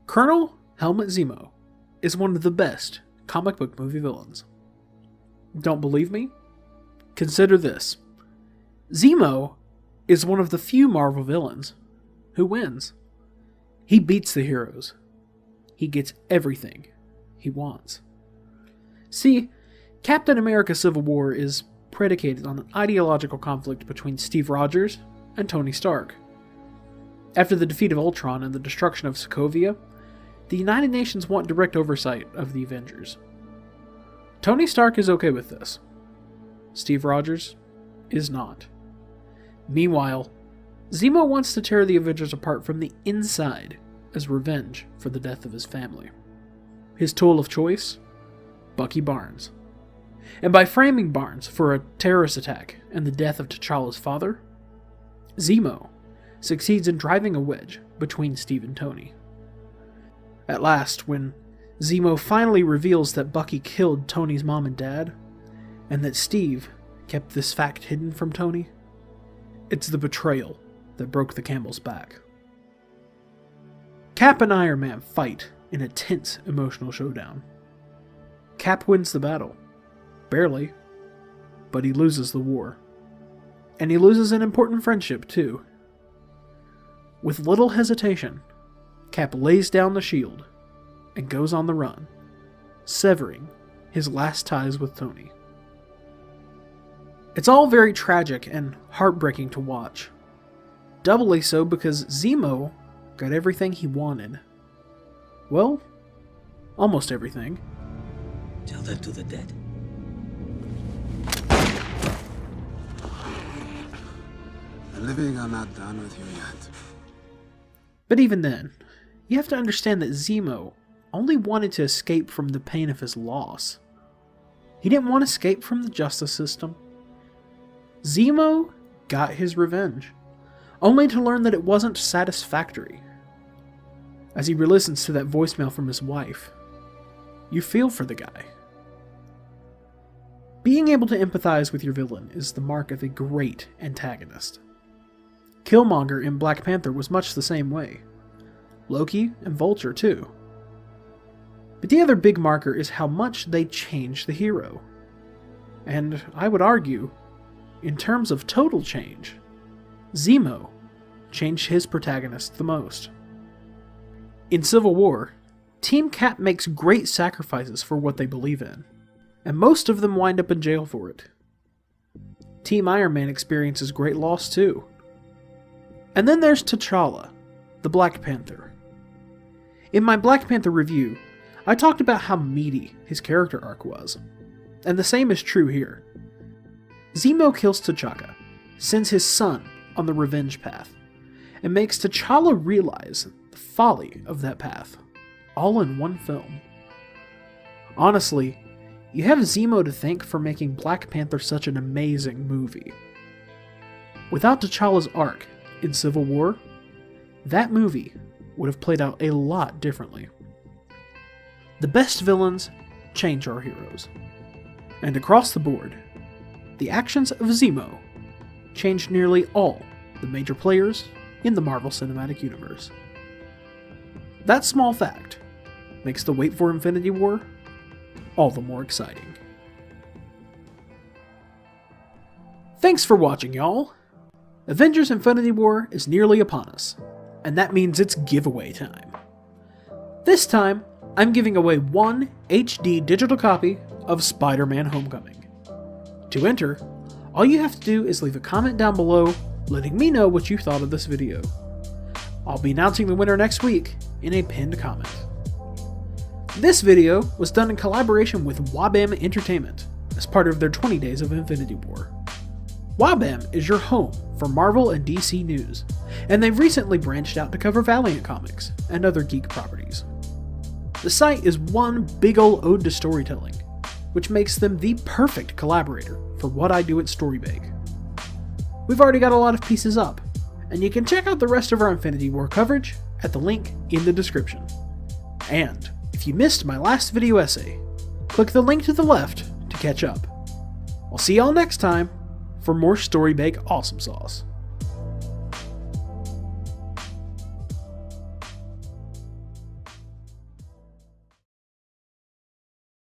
Colonel Helmut Zemo is one of the best comic book movie villains. Don't believe me? Consider this. Zemo is one of the few Marvel villains who wins. He beats the heroes. He gets everything he wants. See, Captain America Civil War is predicated on an ideological conflict between Steve Rogers and Tony Stark. After the defeat of Ultron and the destruction of Sokovia, the United Nations want direct oversight of the Avengers. Tony Stark is okay with this. Steve Rogers is not. Meanwhile, Zemo wants to tear the Avengers apart from the inside as revenge for the death of his family. His tool of choice? Bucky Barnes. And by framing Barnes for a terrorist attack and the death of T'Challa's father, Zemo succeeds in driving a wedge between Steve and Tony. At last, when Zemo finally reveals that Bucky killed Tony's mom and dad, and that Steve kept this fact hidden from Tony, it's the betrayal that broke the camel's back. Cap and Iron Man fight in a tense emotional showdown. Cap wins the battle. Barely. But he loses the war. And he loses an important friendship, too. With little hesitation, Cap lays down the shield and goes on the run, severing his last ties with Tony. It's all very tragic and heartbreaking to watch. Doubly so because Zemo got everything he wanted. Well, almost everything. Tell that to the dead. The living are not done with you yet. But even then, you have to understand that Zemo only wanted to escape from the pain of his loss. He didn't want to escape from the justice system. Zemo got his revenge, only to learn that it wasn't satisfactory. As he re-listens to that voicemail from his wife, you feel for the guy. Being able to empathize with your villain is the mark of a great antagonist. Killmonger in Black Panther was much the same way. Loki and Vulture too. But the other big marker is how much they change the hero. And I would argue, in terms of total change, Zemo changed his protagonist the most. In Civil War, Team Cap makes great sacrifices for what they believe in, and most of them wind up in jail for it. Team Iron Man experiences great loss too. And then there's T'Challa, the Black Panther. In my Black Panther review, I talked about how meaty his character arc was, and the same is true here. Zemo kills T'Chaka, sends his son on the revenge path, and makes T'Challa realize the folly of that path, all in one film. Honestly, you have Zemo to thank for making Black Panther such an amazing movie. Without T'Challa's arc in Civil War, that movie would have played out a lot differently. The best villains change our heroes. And across the board, the actions of Zemo changed nearly all the major players in the Marvel Cinematic Universe. That small fact makes the wait for Infinity War all the more exciting. Thanks for watching, y'all! Avengers Infinity War is nearly upon us, and that means it's giveaway time. This time, I'm giving away one HD digital copy of Spider-Man Homecoming. To enter, all you have to do is leave a comment down below letting me know what you thought of this video. I'll be announcing the winner next week in a pinned comment. This video was done in collaboration with Wabam Entertainment as part of their 20 Days of Infinity War. Wabam is your home for Marvel and DC news, and they've recently branched out to cover Valiant comics and other geek properties. The site is one big ol' ode to storytelling, which makes them the perfect collaborator for what I do at Storybake. We've already got a lot of pieces up, and you can check out the rest of our Infinity War coverage at the link in the description. And if you missed my last video essay, click the link to the left to catch up. I'll see y'all next time for more Storybake awesome sauce.